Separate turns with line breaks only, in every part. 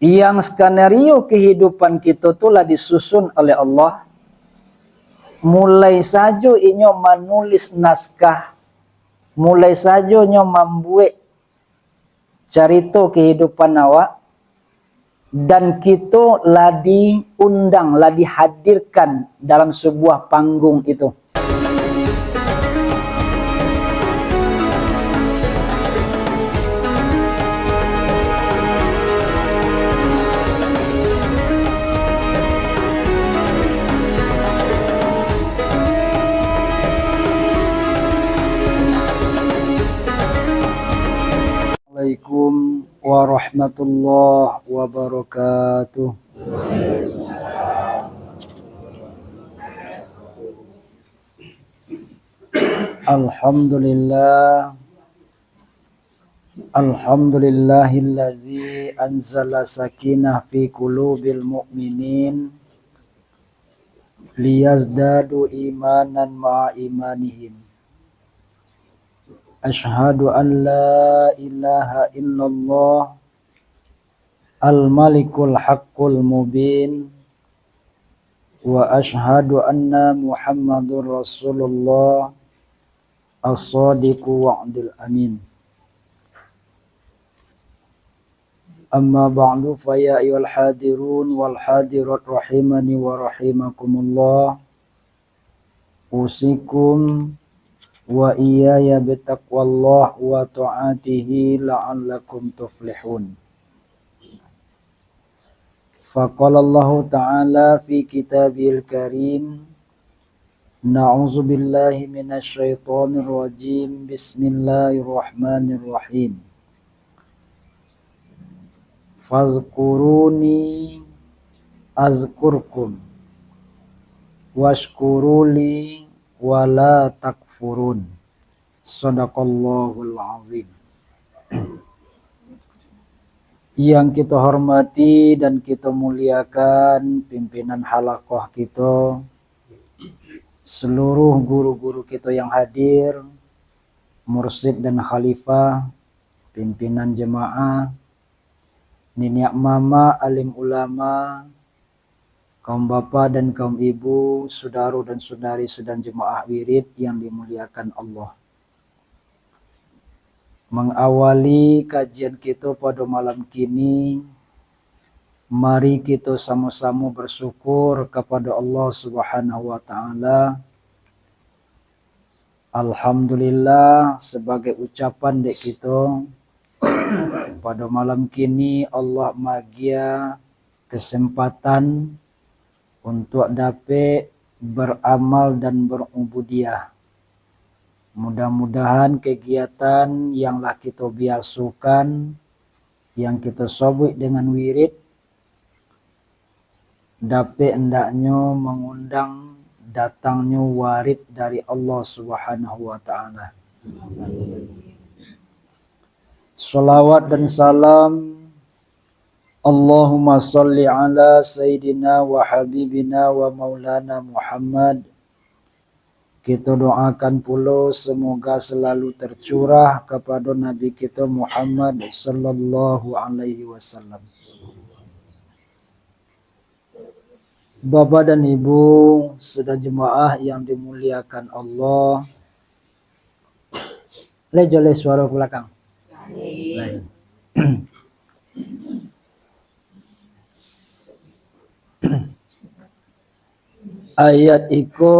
yang skenario kehidupan kita itulah disusun oleh Allah. Mulai saja inyo menulis naskah, mulai saja inyo membuat cerita kehidupan awak, dan kita lah diundang, lah dihadirkan dalam sebuah panggung itu. Assalamualaikum warahmatullahi wabarakatuh. Alhamdulillah. Alhamdulillahilladzi anzala sakinah fi qulubil mu'minin liyazdadu imanan ma'a imanihim. Ashhadu an la ilaha illallah al-malikul haqqul mubin wa ashhadu anna muhammadur rasulullah as-sadiqu wa'dil amin. Amma ba'du fa ya ayyuhal hadirun wal hadirat rahimani wa rahimakumullah. Usikum wa iyaya bitaqwallah wa ta'atihi la'allakum tuflihun. Faqala Allah Ta'ala fi kitabil karim, na'udzu billahi minasy syaithanir rajim, bismillahirrahmanirrahim. Fazkuruni azkurkum washkuruli wala takfurun. Shadaqallahul azim. Yang kita hormati dan kita muliakan pimpinan halaqah kita, seluruh guru-guru kita yang hadir, mursyid dan khalifah, pimpinan jemaah, nenek mama, alim ulama, kaum bapak dan kaum ibu, saudara dan saudari sedang jemaah wirid yang dimuliakan Allah. Mengawali kajian kita pada malam kini, mari kita sama-sama bersyukur kepada Allah Subhanahu wa Ta'ala. Alhamdulillah, sebagai ucapan dek kita, pada malam kini Allah magia kesempatan untuk dapat beramal dan berubudiah. Mudah-mudahan kegiatan yanglah kita biasukan, yang kita sobek dengan wirid, dapat hendaknya mengundang datangnya warid dari Allah Subhanahu wa Ta'ala. Salawat dan salam Allahumma salli ala Sayyidina wa Habibina wa Maulana Muhammad. Kita doakan pula semoga selalu tercurah kepada Nabi kita Muhammad sallallahu alaihi wasallam. Bapak dan Ibu sedang jemaah yang dimuliakan Allah. Lejole suara ke belakang. Lain. Ayat iko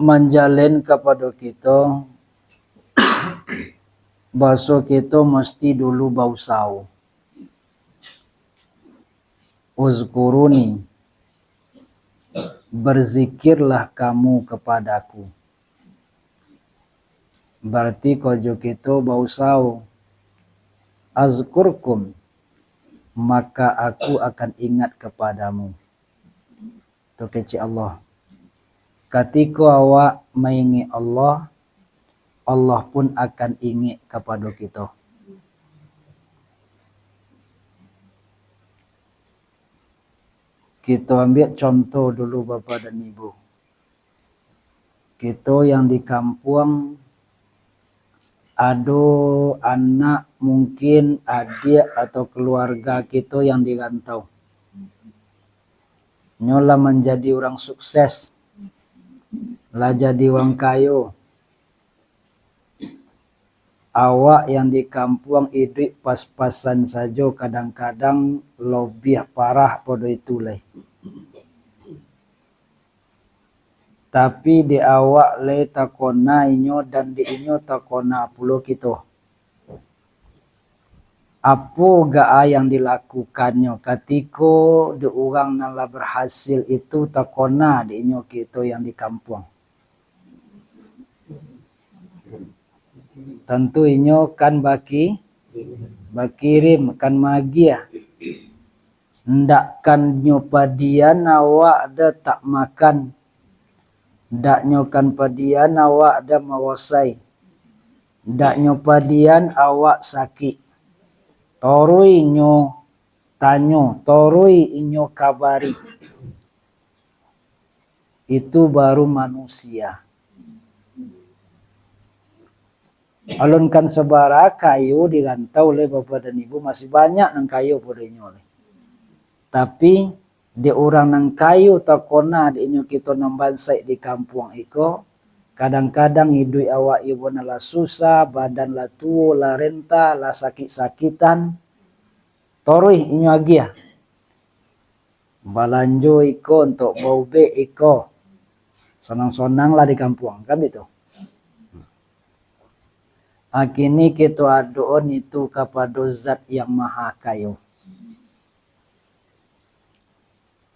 menjalin kepada kita bahasa kita mesti dulu bausau. Uzkuruni, berzikirlah kamu kepadaku. Berarti kojo kita bausau. Azkurkum, maka aku akan ingat kepadamu. Itu kecil Allah. Ketika awak mengingat Allah, Allah pun akan ingat kepada kita. Kita ambil contoh dulu Bapak dan Ibu. Kita yang di kampung Ado anak mungkin adik atau keluarga kita yang dirantau. Nyolah menjadi orang sukses. Lah jadi orang kayo. Awak yang di kampung hidup pas-pasan saja, kadang-kadang lebih parah pada itu lah. Tapi di awak le takona inyo dan di inyo takona pulo kita. Apa gaa yang dilakukannya ketika de orang nala berhasil itu takona di inyo kita yang di kampung. Tentu inyo kan bakirim kan magia. Ndak kan nyopadian awak ada tak makan. Ndak nyokan padian awak ada mawasai. Ndak nyopadian awak sakit. Torui inyo tanyo, torui inyo kabari. Itu baru manusia. Alun kan sebara kayu dirantau oleh bapak dan ibu masih banyak nang kayu pada inyo. Tapi di orang nang kayu takona di inyo kita nang bansai di kampung iko. Kadang-kadang hidup awak ibu nala susah, badan la tuo, la renta, la sakit-sakitan. Torih inyo agia. Balanjo iko untuk baube iko. Sonang-sonang lah di kampung, kan itu. Akini kita adoon itu kepada zat yang maha kayo.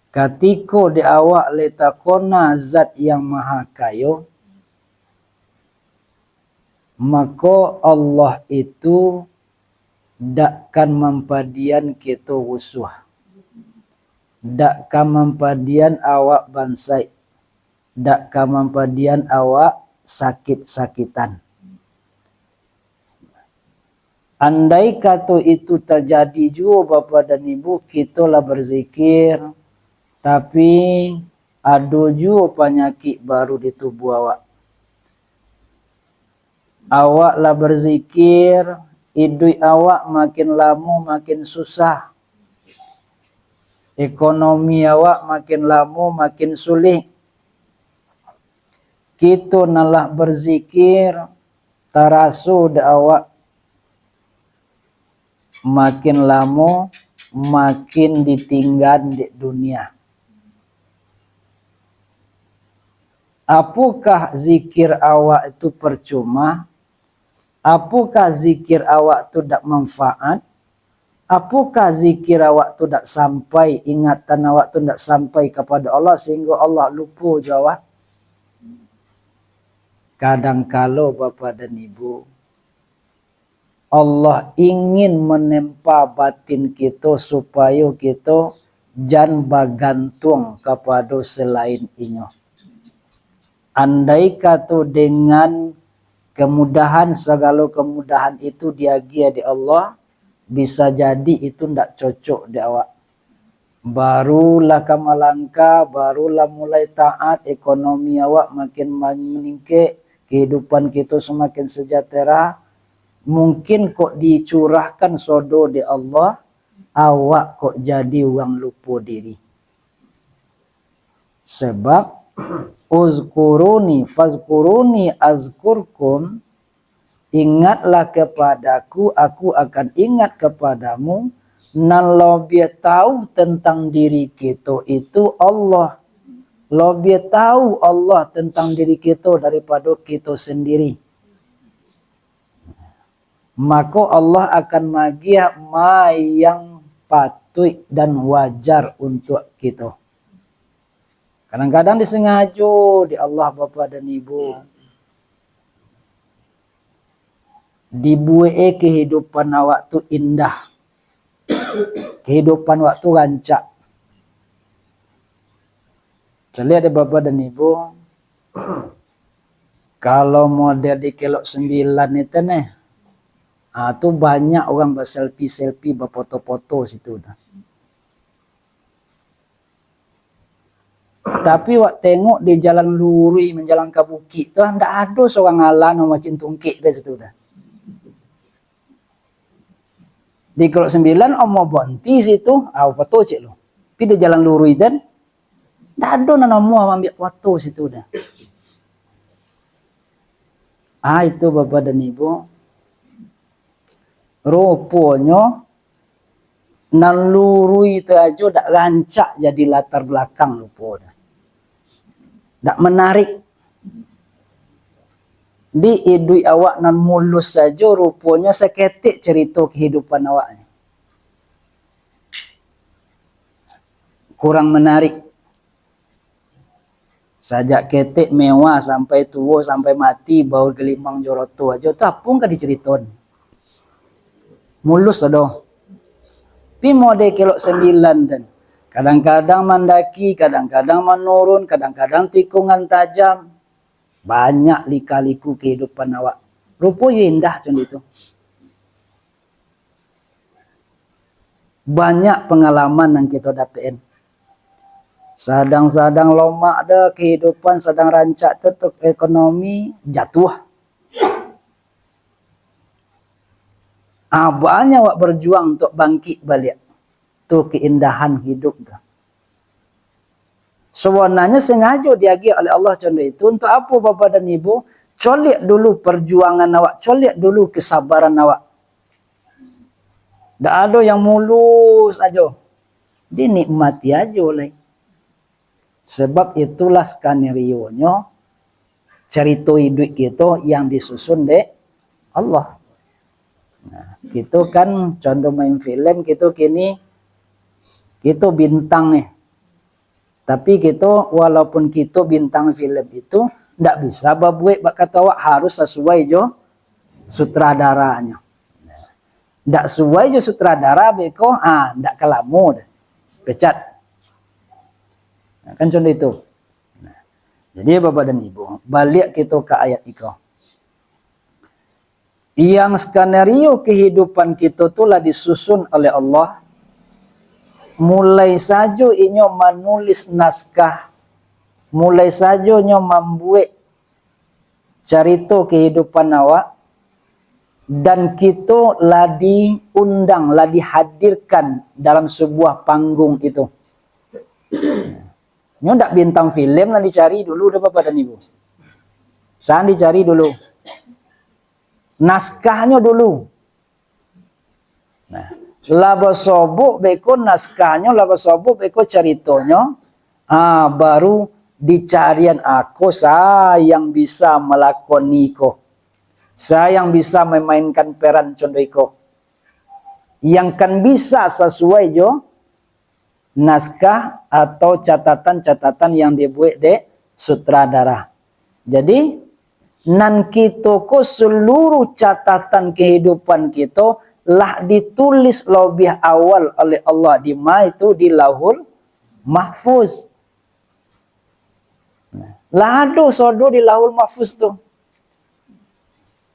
Katiko di awak letakona zat yang maha kayo, maka Allah itu dakkan mempadian kita usuh. Dakkan mempadian awak bansai. Dakkan mempadian awak sakit-sakitan. Andai kata itu terjadi juga Bapak dan Ibu, kita lah berzikir. Tapi ada juga penyakit baru di tubuh awak. Awak lah berzikir, hidup awak makin lama makin susah. Ekonomi awak makin lama makin sulit. Kita nalah berzikir, tarasu da awak makin lama makin ditinggal di dunia. Apakah zikir awak itu percuma? Apakah zikir awak itu tak manfaat? Apakah zikir awak itu tak sampai, ingatan awak itu tak sampai kepada Allah sehingga Allah lupa jawab? Kadang-kala Bapak dan Ibu, Allah ingin menempa batin kita supaya kita jangan bergantung kepada selain inyo. Andai kata dengan kemudahan, segala kemudahan itu diagia di Allah, bisa jadi itu ndak cocok di awak. Barulah kamalangka, barulah mulai taat, ekonomi awak makin meningkat, kehidupan kita semakin sejahtera. Mungkin kok dicurahkan sodo di Allah, awak kok jadi orang lupa diri. Sebab uzkuruni fazkuruni azkurkum, ingatlah kepadaku, aku akan ingat kepadamu. Nan lebih tahu tentang diri kita itu Allah. Lebih tahu Allah tentang diri kita daripada kita sendiri. Maka Allah akan magia ma yang patut dan wajar untuk kita. Kadang-kadang disengaja di Allah Bapa dan Ibu. Dibuat kehidupan awak tu indah. Kehidupan waktu rancak. Lihat ya Bapak dan Ibu. Kalau model di kelok 9 itu nih. Tuh banyak orang berselfie-selfie, berfoto-foto situ. Tapi wak tengok di jalan luri menjalan ke bukit tu, ndak ada seorang alan macam tungkik di situ dah. Di kalau 9 omo bonti situ, apa tuh cik lo. Pi di jalan lurus dan dado na nomo ambil foto situ dah. Itu Bapak dan Ibu. Rupanya nan lurus itu aja dak rancak jadi latar belakang lupa dah. Dak menarik. Di idui awak nan mulus saja rupanya seketik cerita kehidupan awaknya. Kurang menarik. Sajak ketik mewah sampai tua sampai mati bau gelimang joroto aja tapung ka diceriton. Mulus adoh. Pi mode kelok 9 dan. Kadang-kadang mandaki, kadang-kadang menurun, kadang-kadang tikungan tajam. Banyak lika-liku kehidupan awak. Rupanya indah macam itu. Banyak pengalaman yang kita dapetin. Sadang-sadang lomak dah kehidupan, sedang rancak tetap ekonomi, jatuh. Banyak awak berjuang untuk bangkit balik. Itu keindahan hidup tu. Sebenarnya sengaja diagi oleh Allah contoh itu. Untuk apa Bapak dan Ibu? Colik dulu perjuangan awak. Colik dulu kesabaran awak. Tak ada yang mulus aja. Dinikmati aja oleh. Sebab itulah skenario-nya cerita hidup kita yang disusun dek Allah. Nah, kita kan contoh main film kita kini kita bintang nih. Tapi kita walaupun kita bintang film itu ndak bisa babuek kata awak harus sesuai jo sutradaranya. Ndak sesuai jo sutradara beko ndak kelamu dah. Pecat. Nah, kan contoh itu. Nah, jadi Bapak dan Ibu, balik kita ke ayat itu. Yang skenario kehidupan kita itulah disusun oleh Allah. Mulai saja inyo menulis naskah, mulai saja inyo membuat cerita kehidupan awak, dan kita lah diundang, lah dihadirkan dalam sebuah panggung itu. Inyo ndak bintang film lah dicari dulu dah Bapak dan Ibu. Jangan dicari dulu. Naskahnya dulu. Nah, laba sobuk beko naskahnya, laba sobuk beko ceritanya. Baru dicarian aku saya yang bisa melakoni ko. Saya yang bisa memainkan peran contoh iko. Yang kan bisa sesuai jo naskah atau catatan-catatan yang dibuat de sutradara. Jadi nan kita ko seluruh catatan kehidupan kita lah ditulis lebih awal oleh Allah di itu di Lauhul Mahfuz. Lah ada sodo di Lauhul Mahfuz tu.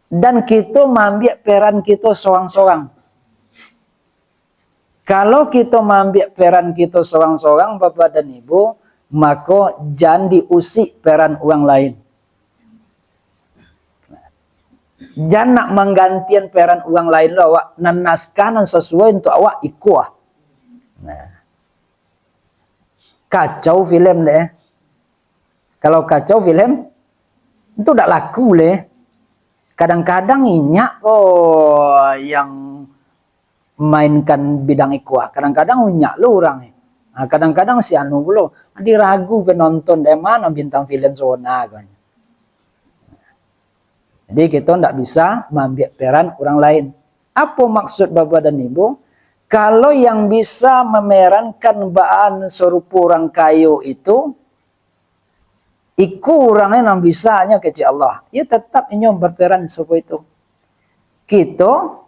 Dan kita mengambil peran kita seorang-seorang. Kalau kita mengambil peran kita seorang-seorang Bapak dan Ibu, maka jangan diusik peran orang lain. Jangan nak menggantian peran orang lain lah awak nan naskah nan sesuai untuk awak ikut. Nah. Kacau film deh. Kalau kacau film itu tak laku leh. Kadang-kadang inyak yang mainkan bidang ikut. Kadang-kadang inyak lu orang. Kadang-kadang si anu pula diragu penonton dari mana bintang film zona kan. Jadi kita tidak bisa mengambil peran orang lain. Apa maksud Bapak dan Ibu? Kalau yang bisa memerankan bahan serupa orang kayu itu, iku orangnya yang bisanya kecil Allah. Ya tetap ini berperan serupa itu. Kita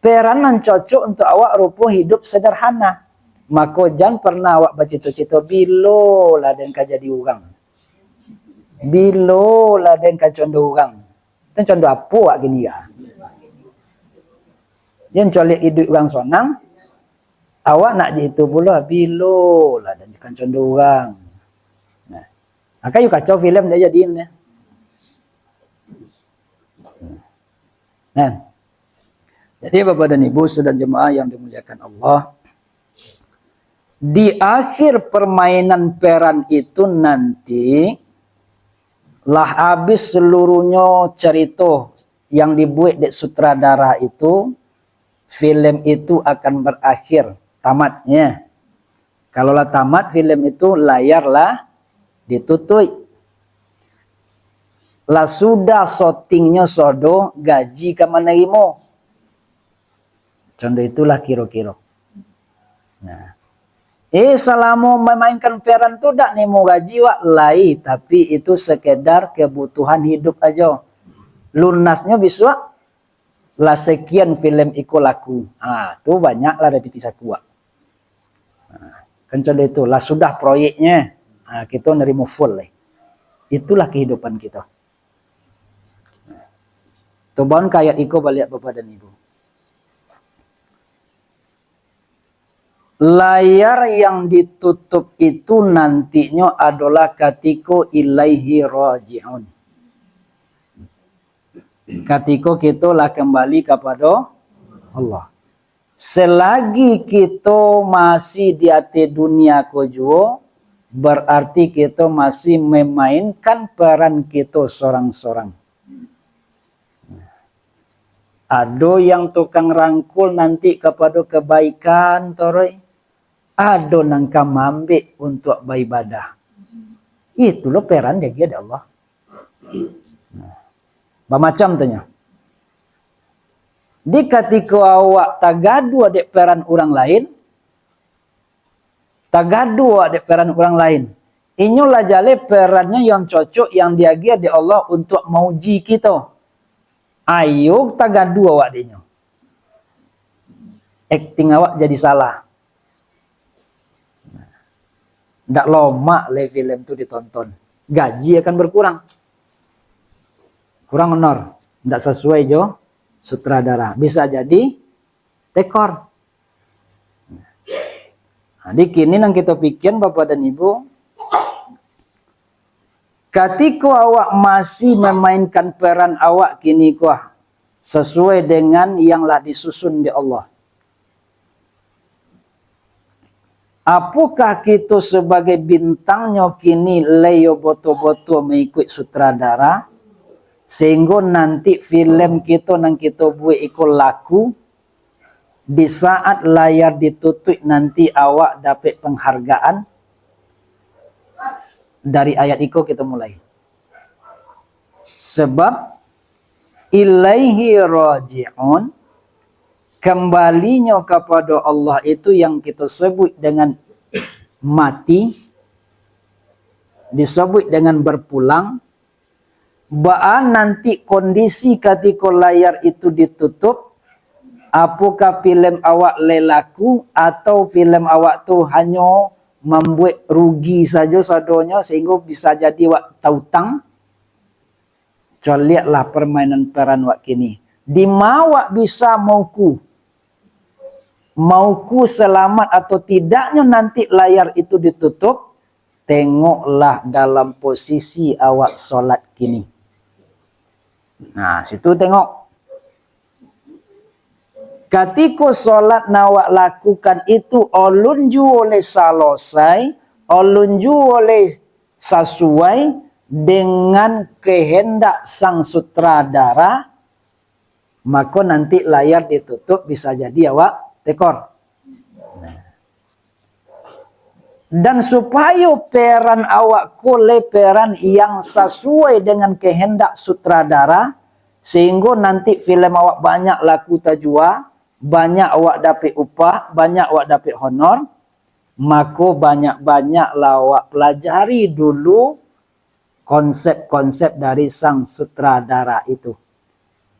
peran yang cocok untuk awak rupa hidup sederhana. Maka jangan pernah awak bercita-cita bilo lah dan jadi orang. Bilo lah dan contoh orang. Itu contoh apa awak gini ya? Yang colek hidup orang sonang, awak nak je itu pula bilo lah dan contoh orang. Nah, kayu kacau film dia jadiin ya. Nah, Jadi Bapak dan Ibu sedang jemaah yang dimuliakan Allah, di akhir permainan peran itu nanti lah habis seluruhnya cerita yang dibuat di sutradara itu, film itu akan berakhir tamatnya. Kalaulah tamat film itu, layar lah ditutup. Lah sudah syutingnya sodo, gaji ke mana imo. Contoh itulah kira-kira. Nah, selama memainkan peran tu dak nemo gaji wak lai, tapi itu sekedar kebutuhan hidup aja. Lunasnya bisa lah sekian film iku laku. Tu banyaklah repetisi kuat. Kan contoh itu lah sudah proyeknya. Kita nerima full lah. Itulah kehidupan kita. Tu bahon kayak iko balik Bapak dan Ibu. Layar yang ditutup itu nantinya adalah ketika ilaihi raji'un. Ketika kita lah kembali kepada Allah. Selagi kita masih di atas dunia kojo, berarti kita masih memainkan peran kita sorang-sorang. Ada yang tukang rangkul nanti kepada kebaikan, toroi. Ada nangka mambik untuk beribadah. Itu loh peran dia ada Allah. Macam tanya. Di ketika awak tagadu ada peran orang lain, tagadu ada peran orang lain. Inilah jale perannya yang cocok yang diagia di Allah untuk mauji kita. Ayo tagadu awak dinyo. Acting awak jadi salah. Ndak lama le film itu ditonton. Gaji akan berkurang. Kurang honor. Ndak sesuai jo sutradara. Bisa jadi tekor. Nah, di kini nang kita pikir Bapak dan Ibu, ketika awak masih memainkan peran awak kini kuah sesuai dengan yang lah disusun di Allah. Apakah kita sebagai bintangnya kini leo boto-boto mengikut sutradara sehingga nanti film kita nang kita buat ikut laku di saat layar ditutup nanti awak dapat penghargaan? Dari ayat itu kita mulai. Sebab ilaihi raji'un, kembalinya kepada Allah itu yang kita sebut dengan mati, disebut dengan berpulang. Baan nanti kondisi ketika layar itu ditutup, apakah film awak lelaku atau film awak tu hanya membuat rugi saja sadonya sehingga bisa jadi wak tautang. Coba lihatlah permainan peran wak kini. Di mawak bisa mauku selamat atau tidaknya nanti layar itu ditutup, tengoklah dalam posisi awak solat kini. Nah, situ tengok. Ketika solat nawak lakukan itu olunju oleh salosai, olunju oleh sesuai dengan kehendak sang sutradara, maka nanti layar ditutup bisa jadi awak tekor. Dan supaya peran awak kole peran yang sesuai dengan kehendak sutradara, sehingga nanti film awak banyak laku tajua, banyak awak dapat upah, banyak awak dapat honor, maka banyak-banyaklah awak pelajari dulu konsep-konsep dari sang sutradara itu.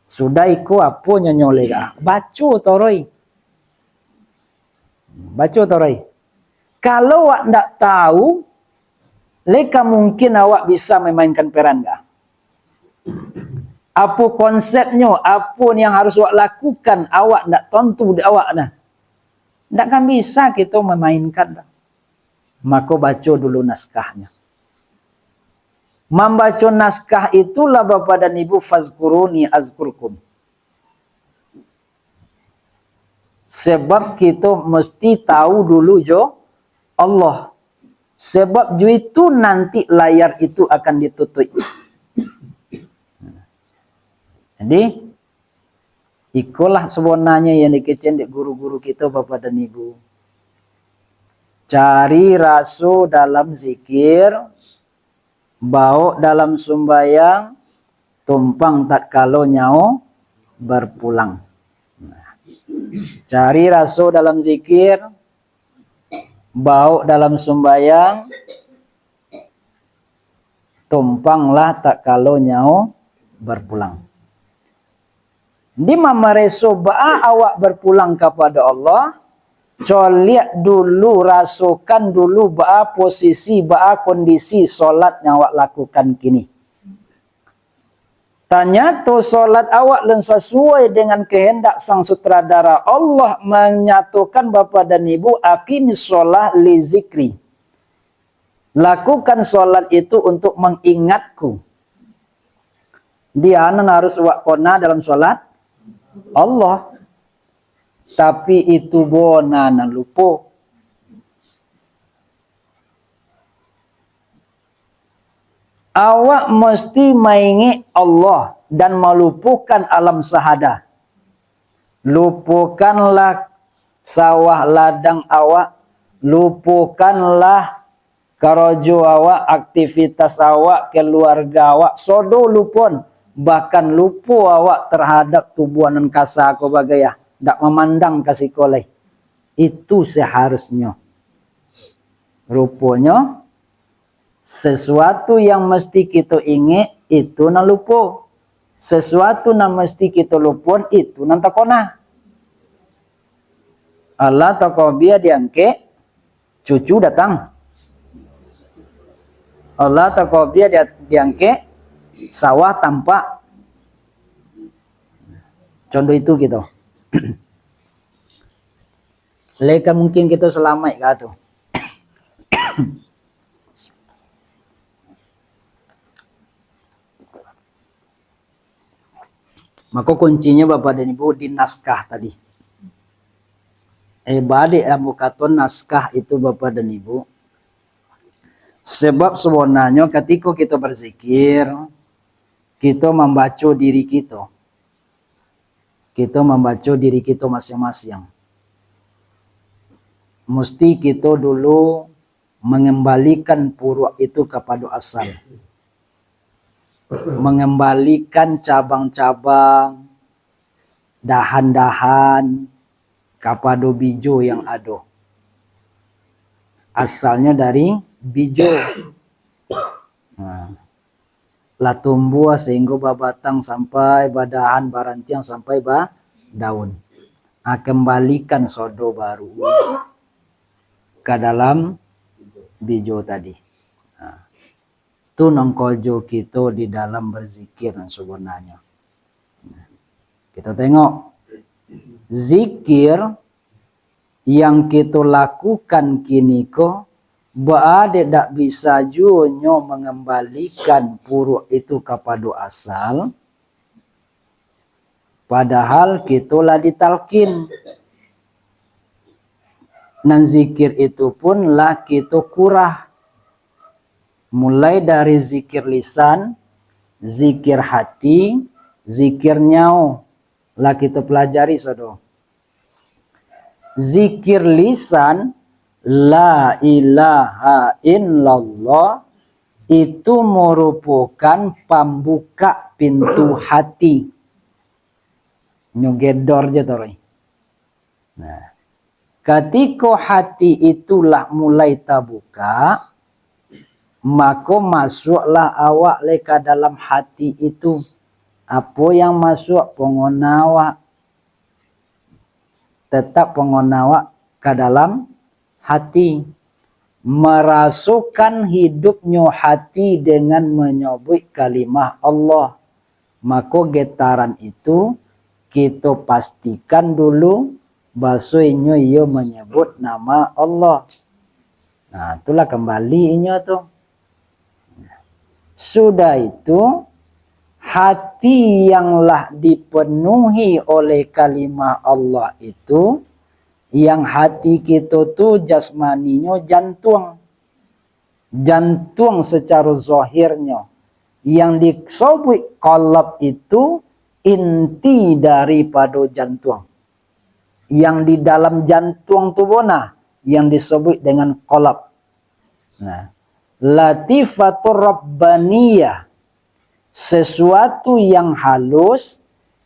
Sudah iku apa nyoleh baca toroi. Baca toroi. Kalau awak ndak tahu, leka mungkin awak bisa memainkan peran enggak? Apa konsepnya, apa yang harus awak lakukan, awak ndak tentu di awak dah. Ndak kan bisa kita memainkan. Maka baca dulu naskahnya. Membaca naskah itulah Bapak dan Ibu fazkuruni azkurkum. Sebab kita mesti tahu dulu jo Allah. Sebab jo itu nanti layar itu akan ditutup. Jadi ikulah sebenarnya yang dikecen di guru-guru kita Bapak dan Ibu. Cari rasu dalam zikir, bau dalam sumbayang, tumpang tatkala nyao berpulang. Cari rasu dalam zikir, bau dalam sumbayang, tumpanglah tatkala nyao berpulang. Di mamareso ba'a awak berpulang kepada Allah, coliak dulu, rasakan dulu ba'a posisi, ba'a kondisi solat yang awak lakukan kini. Tanya tu solat awak dan sesuai dengan kehendak sang sutradara. Allah menyatukan Bapa dan Ibu, aqimis sholah li zikri. Lakukan solat itu untuk mengingatku. Dia harus wakona dalam solat Allah. Tapi itu bona na lupa. Awak mesti maingi Allah dan melupakan alam sahada. Lupakanlah sawah ladang awak, lupakanlah karajo awak, aktivitas awak, keluarga awak, sodo lupon, bahkan lupa awak terhadap tubuhan dan kasa aku bagaya, dak memandang kasih koleh. Itu seharusnya. Rupanya sesuatu yang mesti kita ingat itu nak lupa. Sesuatu yang mesti kita lupa itu nak takona. Allah takobia diangke, cucu datang. Allah takobia diangke, sawah tampak. Contoh itu gitu. Leka mungkin kita selamat kata. Maka kuncinya Bapak dan Ibu di naskah tadi. Bade amukaton naskah itu Bapak dan Ibu. Sebab sebenarnya ketika kita berzikir, kita membaca diri kita. Kita membaca diri kita masing-masing. Mesti kita dulu mengembalikan purwa itu kepada asal. Mengembalikan cabang-cabang, dahan-dahan kepada bijo yang ada. Asalnya dari bijo. Lah tumbuh sehingga babatang sampai badahan, barantiang sampai daun. Kembalikan sodo baru ke dalam bijo tadi. Itu nongkojo kita di dalam berzikir sebenarnya. Kita tengok zikir yang kita lakukan kini ko berada tak bisa junyo mengembalikan puruk itu kepada asal. Padahal kita lah ditalkin. Dan zikir itu pun lah kita kurah. Mulai dari zikir lisan, zikir hati, zikir nyau. Lah kita pelajari saudara. Zikir lisan, la ilaha illallah, itu merupakan pembuka pintu hati. Nyugedor je torai. Nah, ketika hati itulah mulai terbuka, maka masuklah awak ke dalam hati itu. Apa yang masuk pengonawa. Tetap pengonawa ke dalam hati. Merasukan hidupnya hati dengan menyebut kalimah Allah. Maka getaran itu kita pastikan dulu bahasanya ia menyebut nama Allah. Nah, itulah kembalinya tuh. Sudah itu, hati yanglah dipenuhi oleh kalimah Allah itu Yang hati kita tu jasmaninya jantung. Jantung secara zahirnya. Yang disebut qalb itu inti daripada jantung. Yang di dalam jantung tu bona yang disebut dengan qalb. Nah, latifatur rabbaniyah, sesuatu yang halus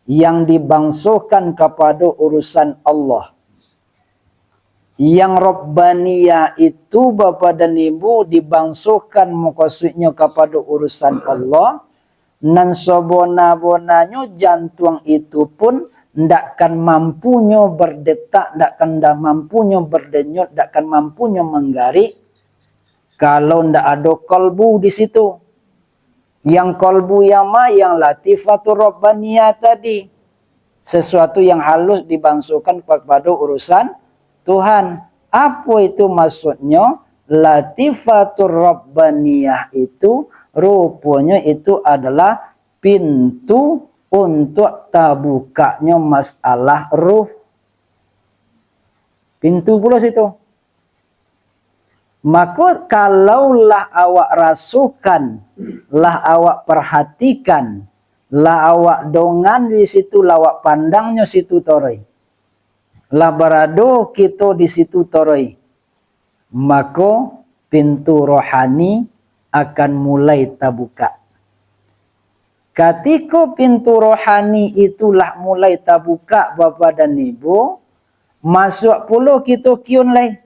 yang dibangsukan kepada urusan Allah. Yang rabbaniyah itu Bapa dan Ibu dibangsukan maksudnya kepada urusan Allah. Dan sebona-bonanya jantung itu pun ndakkan mampunya berdetak, ndakkan mampunya berdenyut, ndakkan mampunya menggarik kalau ndak ada kalbu di situ. Yang kalbu yang yang latifatur rabbaniyah tadi, sesuatu yang halus dibangsukan kepada urusan Tuhan. Apa itu maksudnya? Latifatur rabbaniyah itu rupanya itu adalah pintu untuk terbukanya masalah ruh. Pintu pula situ. Maka kalaulah awak rasukan, lah awak perhatikan, lah awak dongan di situ, lah awak pandangnya situ torai. Lah berado kita di situ torai. Maka pintu rohani akan mulai terbuka. Ketika pintu rohani itulah mulai terbuka Bapa dan Ibu, masuk pula kita kiun lai.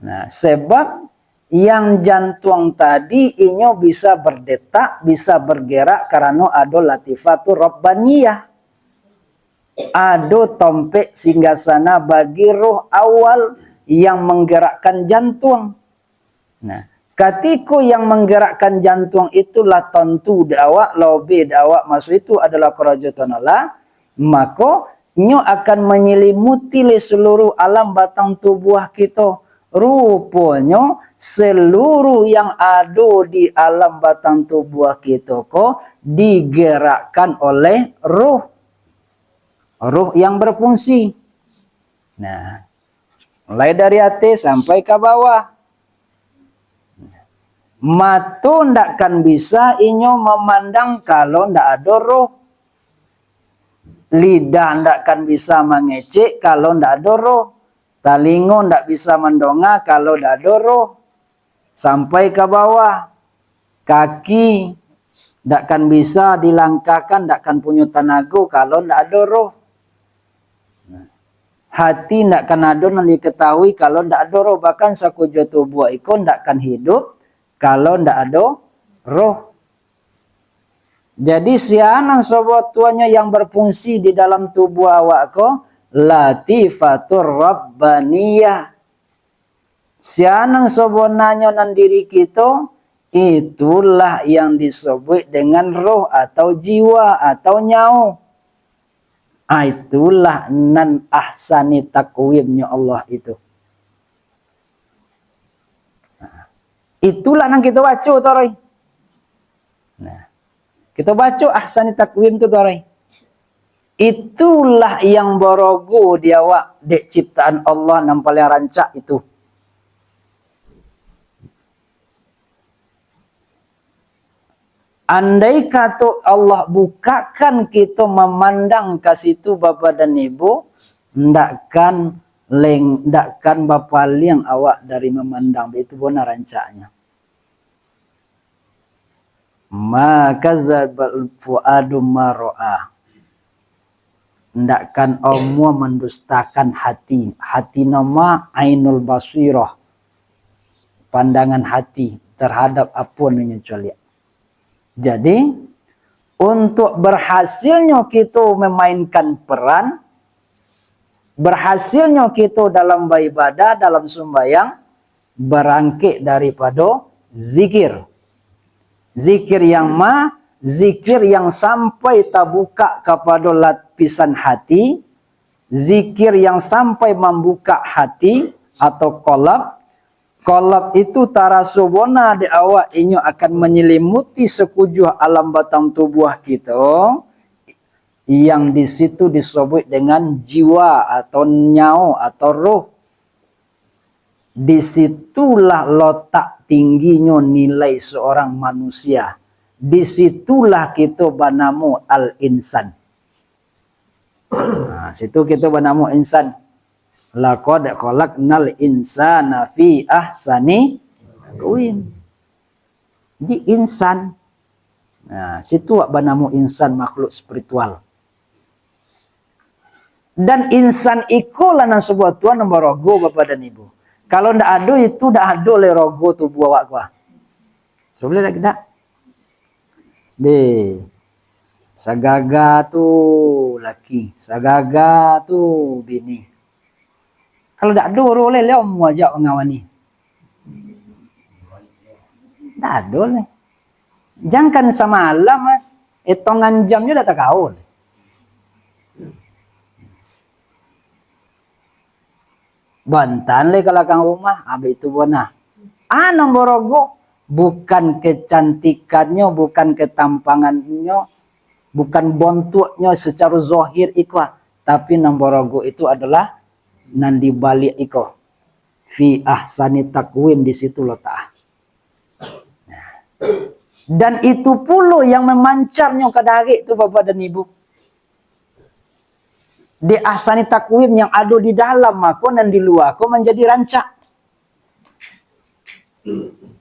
Nah, sebab yang jantung tadi inyo bisa berdetak, bisa bergerak karena ada latifatur rabbaniyah. Ada tompek singgasana bagi roh awal yang menggerakkan jantung. Nah, ketika yang menggerakkan jantung itulah tentu dakwah, lobi dakwah masuk itu adalah kerajaan Allah, maka nyo akan menyelimuti seluruh alam batang tubuh kita. Rupanya seluruh yang ada di alam batang tubuh kita kok digerakkan oleh ruh. Ruh yang berfungsi. Nah, mulai dari atas sampai ke bawah. Mata ndakkan bisa inyo memandang kalau ndak ada roh. Lidah ndakkan bisa mengecek kalau ndak ada roh. Talingo ndak bisa mendongak kalau ndak ada roh. Sampai ke bawah. Kaki ndakkan bisa dilangkahkan, ndakkan punya tenaga kalau ndak ada roh. Hati ndakkan ada yang diketahui kalau ndak ada roh. Bahkan sakujo tubuh ikon ndakkan hidup kalau ndak ada roh. Jadi sianang sobat tuanya yang berfungsi di dalam tubuh awak ko latifatur rabbaniyah. Sianang sobonanya nan diri kita itulah yang disebut dengan roh atau jiwa atau nyau. Itulah nan ahsani takwimnya Allah itu. Itulah yang kita baca torai. Nah, kita baca ahsani takwim tu torai. Itulah yang borogo di awak dek ciptaan Allah yang paling rancak itu. Andai kata Allah bukakan kita memandang ke situ Bapa dan Ibu, ndakkan Bapa liang awak dari memandang. Itu benar rancaknya. Maka zabal fuadu maro'ah. Ndakkan Allah mendustakan hati. Hati nama ainul basirah. Pandangan hati terhadap apa yang coliak. Jadi, untuk berhasilnya kita memainkan peran, berhasilnya kita dalam beribadah, dalam sembahyang, berangkit daripada zikir. Zikir yang sampai terbuka kepada lapisan hati, zikir yang sampai membuka hati atau qalb. Qalb itu tarasubona di awak inyo akan menyelimuti sekujur alam batang tubuh kita yang di situ disebut dengan jiwa atau nyau atau roh. Disitulah letak tingginya nilai seorang manusia. Disitulah kita banamu al-insan. Nah, situ kita banamu insan. Laqad khalaqnal insana fi ahsani taqwim. Di insan. Nah, situ banamu insan makhluk spiritual. Dan insan ikulah nan sebuah Tuhan nombor rogo Bapak dan Ibu. Kalau ndak ada itu ndak ada le rogo tubuh awak gua. So boleh tak? Deh. Sagaga tu laki, sagaga tu bini. Kalau ndak ada ro le mu ajak ngawani. Ndak ada le. Jangan sama alam hitungan jamnya dah tak kau. Bantan le kalau kang rumah, habis itu bona. Nombor rogo bukan kecantikannya, bukan ketampangannya, bukan bentuknya secara zahir ikwa, tapi nombor rogo itu adalah nan dibalik iko. Fi ahsani taqwim, di situ letak. Dan itu pula yang memancarnya ke dari itu Bapak dan Ibu. Di ahsani takwim yang ada di dalam aku dan di luar aku menjadi rancak.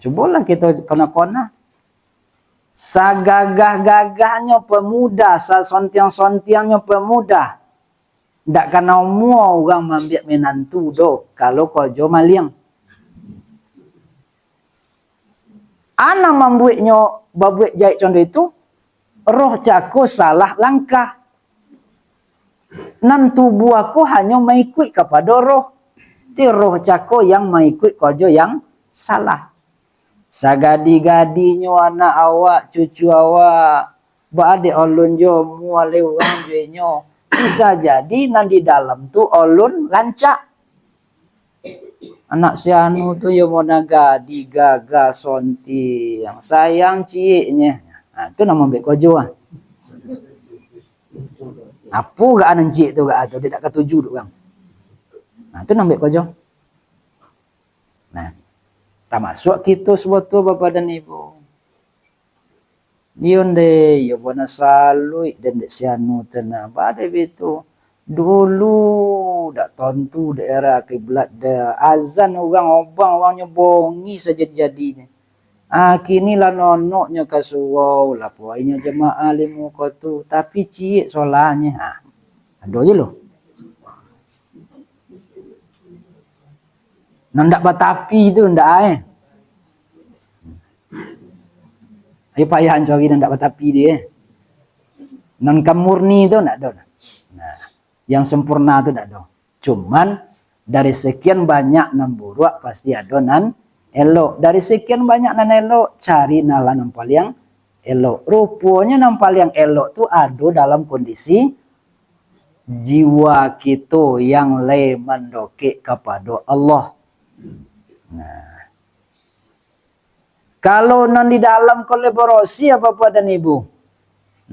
Cobalah kita kona-kona. Sagagah-gagahnya pemuda, sasontiang-sontiangnya pemuda. Ndak kena semua orang mambiak menantu do kalau kojo maliang. Ana membuatnya babuik jahit contoh itu roh cako salah langkah. Nan tubuh aku hanya mengikut kepada roh. Ti roh cako yang mengikut kojo yang salah. Sagadi-gadinya anak awak, cucu awak, baadik olun jo muale orang jenyo. Bisa jadi nan di dalam tu olun lancak. Anak si anu tu ya mau nagadi gaga sonti yang sayang ciknya. Nah, itu nama mbek kojo ah. Apa gak anan cik tu gak atau dia tak ketuju tu kan. Nah, itu nambah kojo. Nah, tak masuk kita sebab tu Bapak dan Ibu. Dion deh, ya bona salui dan dek sianu tenang. Pada itu dulu dak tentu daerah kiblat dah azan orang obang orangnya bongi saja jadinya. Kini lah nonoknya kasuau lah poinnya jemaah limu kotu tapi cik solahnya ada je loh. Ndak batapi tu ndak Ayo payah cari ndak batapi dia. Non kamurni tu ndak ada. Nah, yang sempurna tu ndak ada. Cuman dari sekian banyak nan buruk pasti ada nan elok. Dari sekian banyak nan elok, cari nalar yang paling elok. Rupanya yang paling elok tu ada dalam kondisi jiwa kita yang le mendokek kepada Allah. Nah, kalau non di dalam kolaborasi Bapak dan Ibu,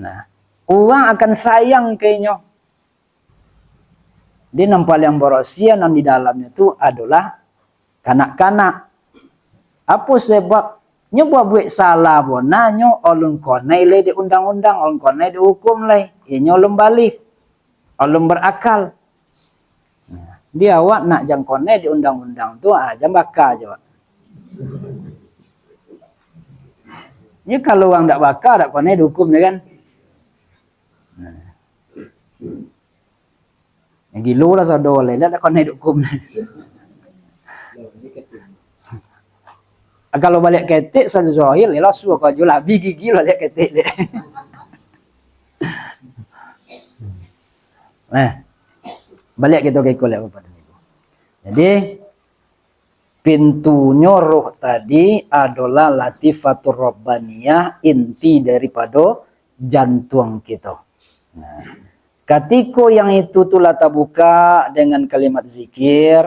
nah, orang akan sayang kayaknya. Dia yang paling borosia non di dalamnya tu adalah kanak-kanak. Apa sebab nyoba buat salah bona nyo olun konai le di undang-undang, olun konai di hukum le, inyo olun balik, olun berakal. Nah, dia awak nak jang konai di undang-undang tu jam bakar aja. Ini kalau orang tak bakar tak konai di hukum dia kan. Nah. Yang gilo lah saudara le, tak konai di hukum. Kalau balik ketik saja Zohil, ya suruh kau jual habis gigi lah lihat ketik dia. Balik kita ke kolek Bapak dan Ibu. Jadi pintunya roh tadi adalah latifatur rabbaniyah, inti daripada jantung kita. Nah, ketika yang itu telah terbuka dengan kalimat zikir,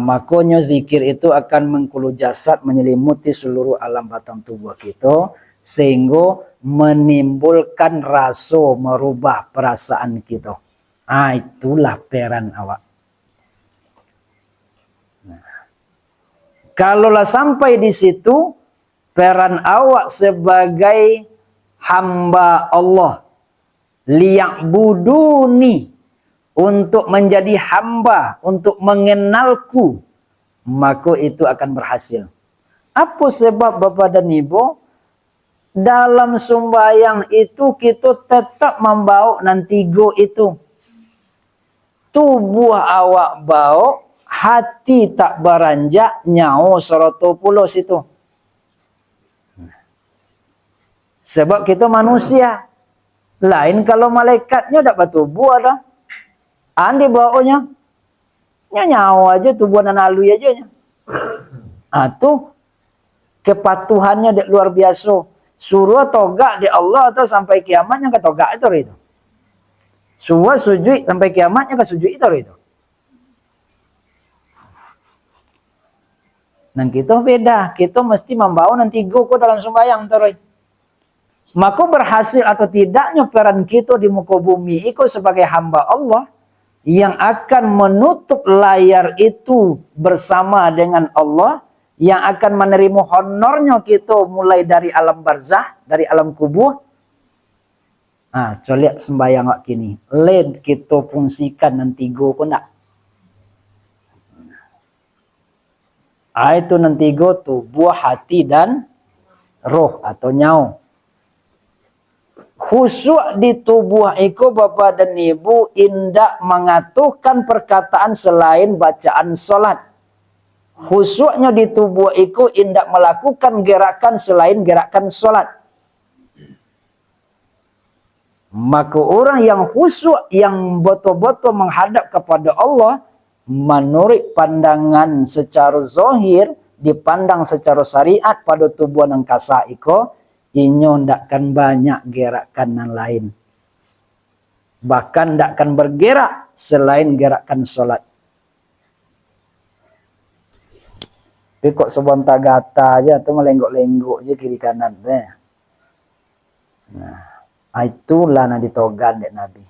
makanya zikir itu akan mengkulu jasad menyelimuti seluruh alam batang tubuh kita sehingga menimbulkan rasa merubah perasaan kita. Itulah peran awak. Kalaulah sampai di situ, peran awak sebagai hamba Allah, liya'buduni, untuk menjadi hamba, untuk mengenalku, maka itu akan berhasil. Apa sebab Bapak dan Ibu? Dalam sembahyang itu kita tetap membawa nanti go itu. Tubuh awak bawa, hati tak beranjak, nyawa soroto pulau situ. Sebab kita manusia. Lain kalau malaikatnya tak bertubuh ada. Andi bawanya. Nyawa aja tubuh dan alui aja. Itu kepatuhannya dek luar biasa. Suruh togak di Allah atau sampai kiamatnya ke togak itu. Suruh sujud sampai kiamatnya ke sujud itu. Dan kita beda. Kita mesti membawa nanti go dalam sembahyang terus. Maka berhasil atau tidaknya peran kita di muka bumi itu sebagai hamba Allah yang akan menutup layar itu bersama dengan Allah, yang akan menerima honornya kita mulai dari alam barzah, dari alam kubur. Coba lihat sembahyang wak kini. Lain kita fungsikan nanti go pun tak. Itu nanti go tubuh, hati dan roh atau nyawa. Khusyuk di tubuh itu Bapak dan Ibu indak mengatukan perkataan selain bacaan solat. Khusyuknya di tubuh itu indak melakukan gerakan selain gerakan solat. Maka orang yang khusyuk, yang betul-betul menghadap kepada Allah, menurut pandangan secara zahir, dipandang secara syariat pada tubuh yang kasa itu, inyo ndakkan banyak gerakan yang lain. Bahkan ndakkan bergerak selain gerakan solat. Tapi kok sebentar gata aja atau melenggok-lenggok aja kiri kanan deh. Itulah yang ditogan dek Nabi.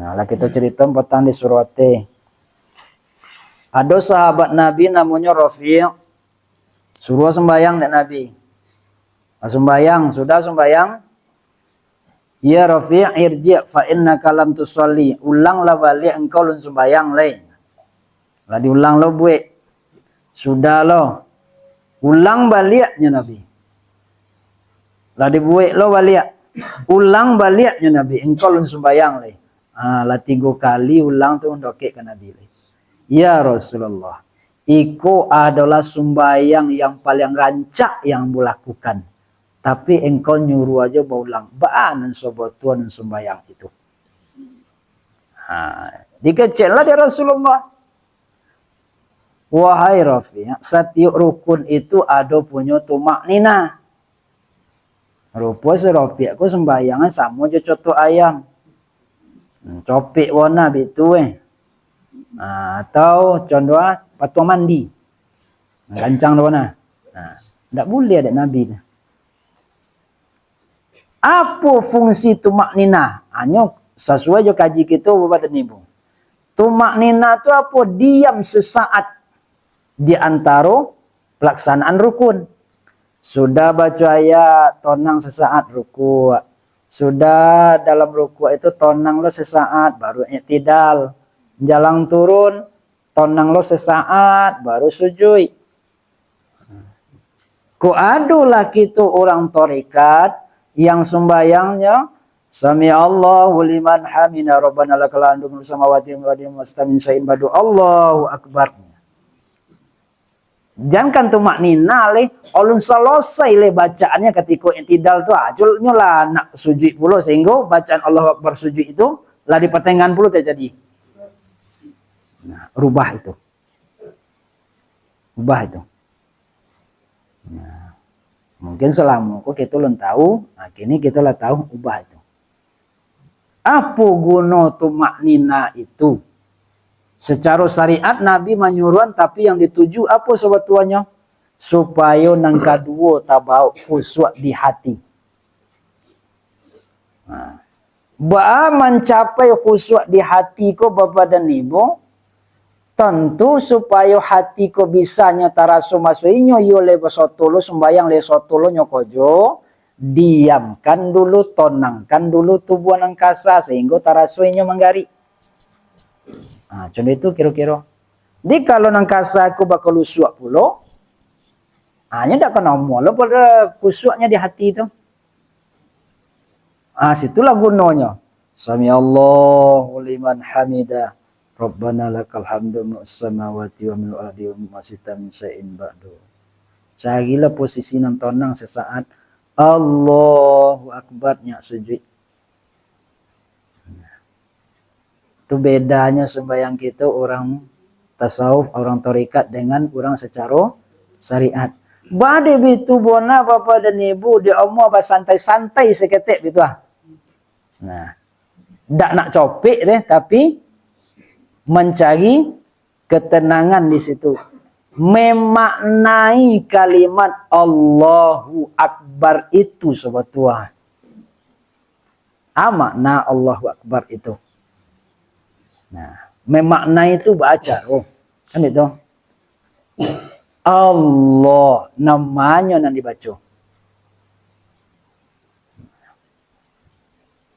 Lah kita cerita petang di surate. Ada sahabat Nabi namanya Rafi'. Suruh sembahyang dek Nabi. Sembayang, sudah sembayang. Ya Rafi' irji' fa innaka lam tusalli. Ulanglah balik engkau lun sembayang lain. Lah diulang lo buat. Sudah lo. Ulang baliknya Nabi. Lah dibuat lo balik. Ulang baliknya Nabi. Engkau lun sembayang lain. Lah 3 kali ulang tu ndokek ke Nabi lain. Ya Rasulullah. Iku adalah sembayang yang paling rancak yang melakukan. Tapi engkau nyuruh aja berulang. Baanan sobat tuan sembahyang itu. Dikecillah dari Rasulullah. Wahai Rafi', setiap rukun itu ada punya tumak nina. Rupa si Rafi' aku sembahyangnya sama aja coto ayam. Copik warna gitu atau contoh patuh mandi. Gancang warna. Tidak boleh ada Nabi. Apa fungsi tumak nina? Hanya sesuai jo kaji kita Bapak dan Ibu. Tumak nina itu apa? Diam sesaat di antara pelaksanaan rukun. Sudah baca ayat, tonang sesaat ruku'. Sudah dalam ruku' itu tonang lo sesaat, baru i'tidal. Jalan turun, tonang lo sesaat, baru sujud. Ku adulah kita orang tarekat yang sembayangnya Sami Allahu liman hamina Rabbana lakal hamdu fis samawati wal ardi wastamin syai'in badu Allahu akbar. Jangan tumak nina le ulun selesai le bacaannya ketika i'tidal tu ajulnya lah nak sujud pula sehingga bacaan Allahu akbar sujud itu lah di pertengahan pula terjadi. Rubah itu. Ubah itu. Mungkin selama kok kita belum tahu, kini kita lah tahu ubah itu. Apa guna tumak nina itu? Secara syariat Nabi menyuruh, tapi yang dituju apa sebetulnya? supaya nang kedua tabau khusyuk di hati. Ba mencapai khusyuk di hati ko bapa dan ibu, tentu supaya hati ko bisanya taraso masuinyo yo le basotolo sembayang le sotolo nyokojo, diamkan dulu, tonangkan dulu tubuh nang kasa sehingga tarasoinyo manggari. Nah, contoh itu kira-kira. Di kalau nang kasa ko bakal khusyuk pulo, hanya ndak kena molo pada khusyuknya di hati itu. Situlah gunanya. Sami Allahu liman hamidah. Rabbana lakal hamdu ma'as samawati wa mil ardi wa ma sita min syai'in ba'du. Carilah posisi nang tonang sesaat Allahu Akbar nyak sujud. Itu bedanya sembahyang kita orang tasawuf, orang tarekat dengan orang secara syariat. Bade bitu bona bapa dan ibu dia omong santai-santai seketik bitu ah. Nah, ndak nak copik deh tapi mencari ketenangan di situ. Memaknai kalimat Allahu Akbar itu sobat Tuhan. Makna Allahu Akbar itu. Nah, memaknai itu baca. Kan itu. Allah namanya yang dibaca.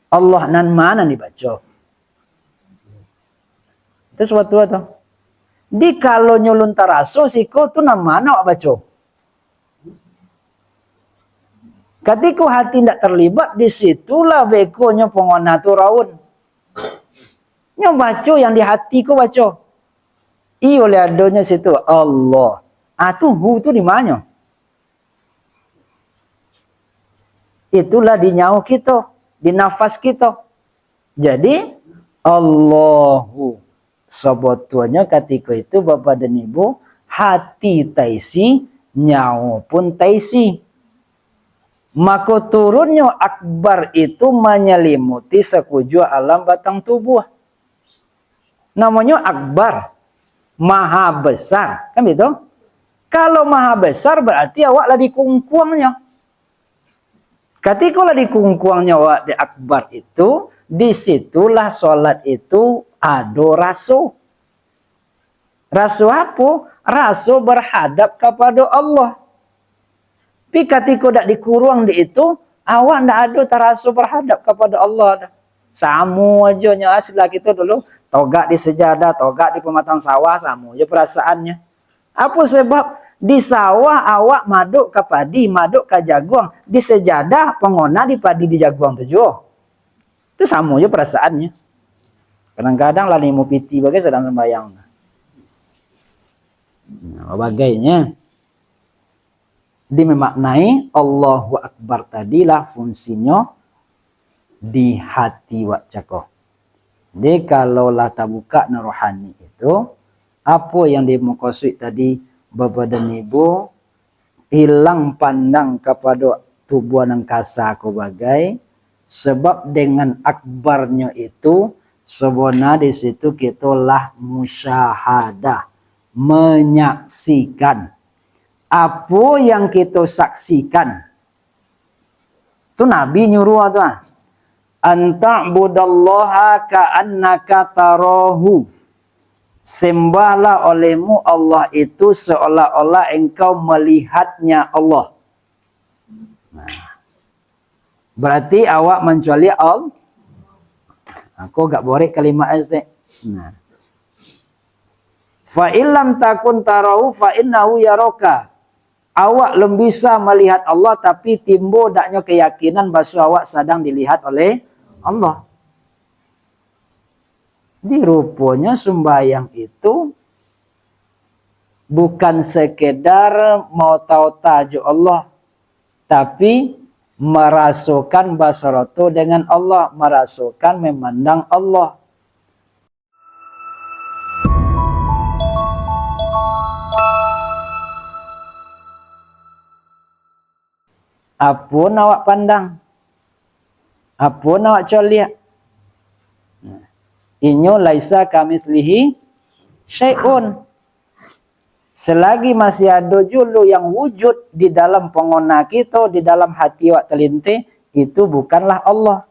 Allah nan mana dibaca. Itu suatu atau di kalau nyulun taraso siko tu nan mana baca. Ketika hati tidak terlibat di situlah bekonya pengona tu raun. Nyo baca yang di hati ko baca. Oleh adanya situ Allah. Hu tu di mana? Itulah di nyawa kita, di nafas kita. Jadi Allahu sebetulnya ketika itu Bapak dan Ibu, hati taisi, nyawa pun taisi. Maka turunnya akbar itu menyelimuti sekujur alam batang tubuh. Namanya akbar, maha besar, kan begitu? Kalau maha besar berarti awak lah di kungkuangnya. Ketika lah di kungkuangnya awak di akbar itu, disitulah sholat itu ada rasu. Rasu apa? Rasu berhadap kepada Allah. Tapi ketika tak dikurung di itu, awak tak ada tarasu berhadap kepada Allah. Samu aja nya aslah kita dulu, togak di sejadah, togak di pematang sawah, samu aja perasaannya. Apa sebab di sawah awak maduk ke padi, maduk ke jaguang, di sejadah pengona di padi di jaguang tujuh. Itu sama aja perasaannya. Kadang-kadang lah mau piti bagai sedang sembahyang. Nah, bagainya dimaknai Allahu Akbar tadilah fungsinya di hati wak cakoh. Jadi kalau lah tabuka rohani itu, apa yang dimaksud tadi Bapak dan Ibu, hilang pandang kepada tubuh yang kasa aku bagai, sebab dengan akbarnya itu sebenarnya di situ kita lah musyahadah, menyaksikan apa yang kita saksikan. Itu Nabi nyuruh tu anta'budallaha ka'annaka tarahu. Sembahlah olehmu Allah itu seolah-olah engkau melihatnya Allah. Nah, berarti awak mencuali Allah. Aku gak boleh kalimat SD. Nah. Fa illam takun tarahu fa innahu yaraka. Awak belum bisa melihat Allah tapi timbul daknya keyakinan bahwa awak sedang dilihat oleh Allah. Di rupanya sembahyang itu bukan sekedar mau tahu tajuk Allah, tapi merasukan basaratu dengan Allah, merasukan memandang Allah. Apa awak pandang? Apa awak coliak? Inyo laisa kamitslihi syai'un. Selagi masih ada julu yang wujud di dalam pengona kita, di dalam hati wak telinte, itu bukanlah Allah.